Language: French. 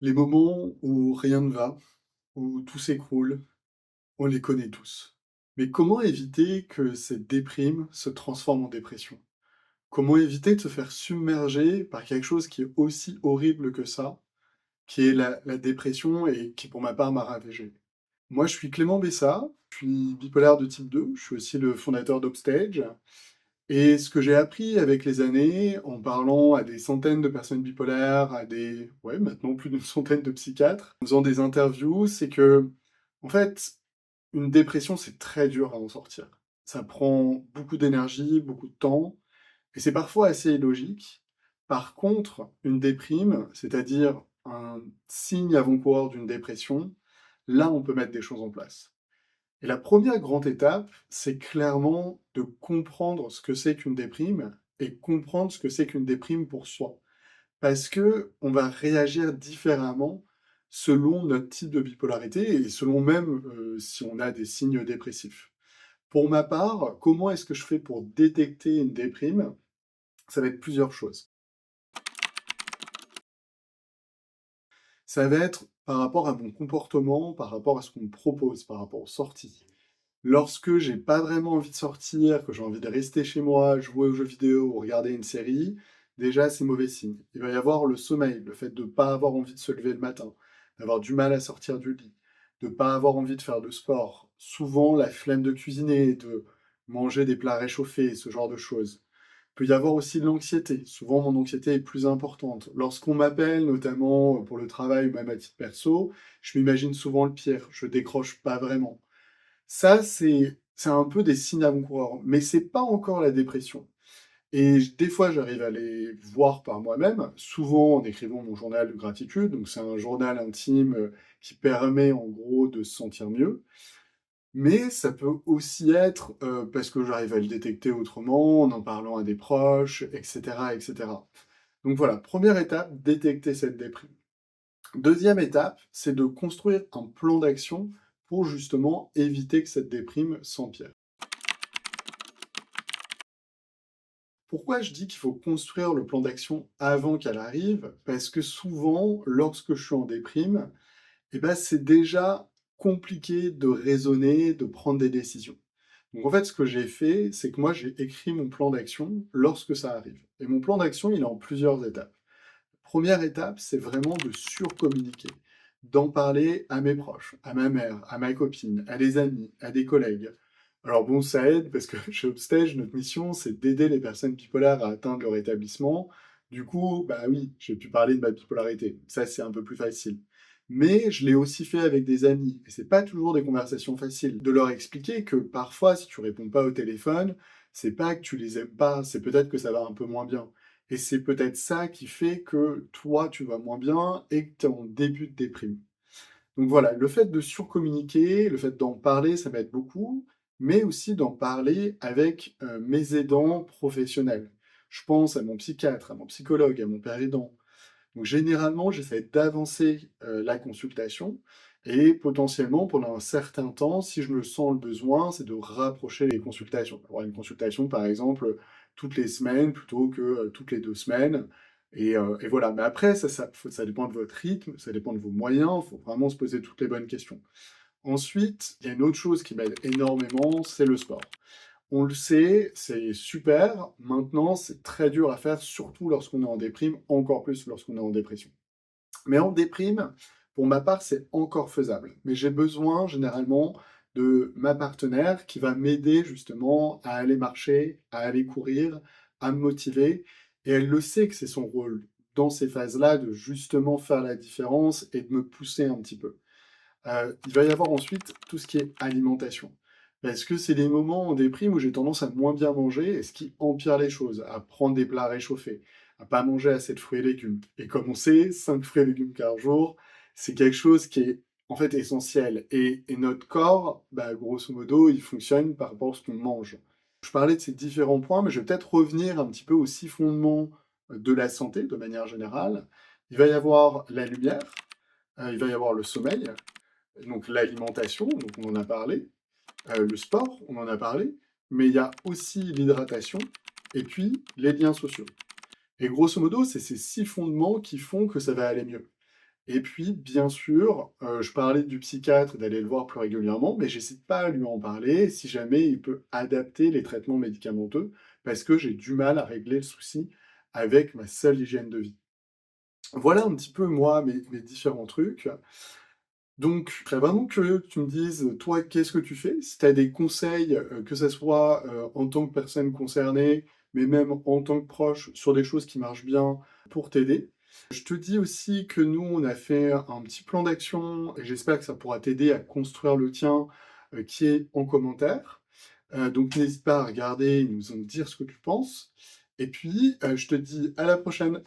Les moments où rien ne va, où tout s'écroule, on les connaît tous. Mais comment éviter que cette déprime se transforme en dépression? Comment éviter de se faire submerger par quelque chose qui est aussi horrible que ça, qui est la dépression et qui, pour ma part, m'a ravagé? Moi, je suis Clément Bessa, je suis bipolaire de type 2, je suis aussi le fondateur d'Upstage. Et ce que j'ai appris avec les années, en parlant à des centaines de personnes bipolaires, à des, ouais, maintenant plus d'une centaine de psychiatres, en faisant des interviews, c'est que, en fait, une dépression, c'est très dur à en sortir. Ça prend beaucoup d'énergie, beaucoup de temps, et c'est parfois assez illogique. Par contre, une déprime, c'est-à-dire un signe avant-coureur d'une dépression, là, on peut mettre des choses en place. Et la première grande étape, c'est clairement de comprendre ce que c'est qu'une déprime et comprendre ce que c'est qu'une déprime pour soi. Parce que on va réagir différemment selon notre type de bipolarité et selon même, si on a des signes dépressifs. Pour ma part, comment est-ce que je fais pour détecter une déprime? Ça va être plusieurs choses. Ça va être par rapport à mon comportement, par rapport à ce qu'on me propose, par rapport aux sorties. Lorsque j'ai pas vraiment envie de sortir, que j'ai envie de rester chez moi, jouer aux jeux vidéo ou regarder une série, déjà c'est mauvais signe. Il va y avoir le sommeil, le fait de pas avoir envie de se lever le matin, d'avoir du mal à sortir du lit, de pas avoir envie de faire de sport, souvent la flemme de cuisiner, de manger des plats réchauffés, ce genre de choses. Il peut y avoir aussi de l'anxiété. Souvent mon anxiété est plus importante. Lorsqu'on m'appelle, notamment pour le travail ou même à titre perso, je m'imagine souvent le pire, je décroche pas vraiment. Ça, c'est un peu des signes avant-coureurs, mais c'est pas encore la dépression et des fois, j'arrive à les voir par moi-même, souvent en écrivant mon journal de gratitude, donc c'est un journal intime, qui permet en gros de se sentir mieux, mais ça peut aussi être, parce que j'arrive à le détecter autrement, en parlant à des proches et cetera et cetera. Donc voilà, première étape, détecter cette déprime. Deuxième étape, c'est de construire un plan d'action pour justement éviter que cette déprime s'empire. Pourquoi je dis qu'il faut construire le plan d'action avant qu'elle arrive? Parce que souvent, lorsque je suis en déprime, eh ben, c'est déjà compliqué de raisonner, de prendre des décisions. Donc en fait, ce que j'ai fait, c'est que moi, j'ai écrit mon plan d'action lorsque ça arrive. Et mon plan d'action, il est en plusieurs étapes. Première étape, c'est vraiment de surcommuniquer, d'en parler à mes proches, à ma mère, à ma copine, à des amis, à des collègues. Alors bon, ça aide parce que chez Upstage, notre mission, c'est d'aider les personnes bipolaires à atteindre leur établissement. Du coup, bah oui, j'ai pu parler de ma bipolarité. Ça, c'est un peu plus facile. Mais je l'ai aussi fait avec des amis. Et c'est pas toujours des conversations faciles. De leur expliquer que parfois, si tu réponds pas au téléphone, c'est pas que tu les aimes pas, c'est peut-être que ça va un peu moins bien. Et c'est peut-être ça qui fait que toi, tu vas moins bien et que tu es en début de déprime. Donc voilà, le fait de surcommuniquer, le fait d'en parler, ça m'aide beaucoup, mais aussi d'en parler avec mes aidants professionnels. Je pense à mon psychiatre, à mon psychologue, à mon père aidant. Donc généralement, j'essaie d'avancer la consultation et potentiellement, pendant un certain temps, si je me sens le besoin, c'est de rapprocher les consultations. Avoir une consultation, par exemple, toutes les semaines plutôt que toutes les 2 semaines. Et voilà. Mais après, ça dépend de votre rythme, ça dépend de vos moyens. Il faut vraiment se poser toutes les bonnes questions. Ensuite, il y a une autre chose qui m'aide énormément, c'est le sport. On le sait, c'est super. Maintenant, c'est très dur à faire, surtout lorsqu'on est en déprime, encore plus lorsqu'on est en dépression. Mais en déprime, pour ma part, c'est encore faisable. Mais j'ai besoin généralement de ma partenaire qui va m'aider justement à aller marcher, à aller courir, à me motiver. Et elle le sait que c'est son rôle dans ces phases-là de justement faire la différence et de me pousser un petit peu. Il va y avoir ensuite tout ce qui est alimentation. Parce que c'est les moments en déprime où j'ai tendance à moins bien manger et ce qui empire les choses, à prendre des plats réchauffés, à pas manger assez de fruits et légumes. Et comme on sait, 5 fruits et légumes par jour, c'est quelque chose qui est en fait essentiel. Et notre corps, bah, grosso modo, il fonctionne par rapport à ce qu'on mange. Je parlais de ces différents points, mais je vais peut-être revenir un petit peu aux 6 fondements de la santé de manière générale. Il va y avoir la lumière, il va y avoir le sommeil, donc l'alimentation, donc on en a parlé, le sport, on en a parlé, mais il y a aussi l'hydratation et puis les liens sociaux. Et grosso modo, c'est ces 6 fondements qui font que ça va aller mieux. Et puis, bien sûr, je parlais du psychiatre, d'aller le voir plus régulièrement, mais j'hésite pas à lui en parler si jamais il peut adapter les traitements médicamenteux, parce que j'ai du mal à régler le souci avec ma seule hygiène de vie. Voilà un petit peu moi mes différents trucs. Donc, je serais vraiment curieux que tu me dises, toi, qu'est-ce que tu fais? Si tu as des conseils, que ça soit, en tant que personne concernée, mais même en tant que proche, sur des choses qui marchent bien pour t'aider. Je te dis aussi que nous, on a fait un petit plan d'action et j'espère que ça pourra t'aider à construire le tien, qui est en commentaire. Donc n'hésite pas à regarder et nous en dire ce que tu penses. Et puis, je te dis à la prochaine.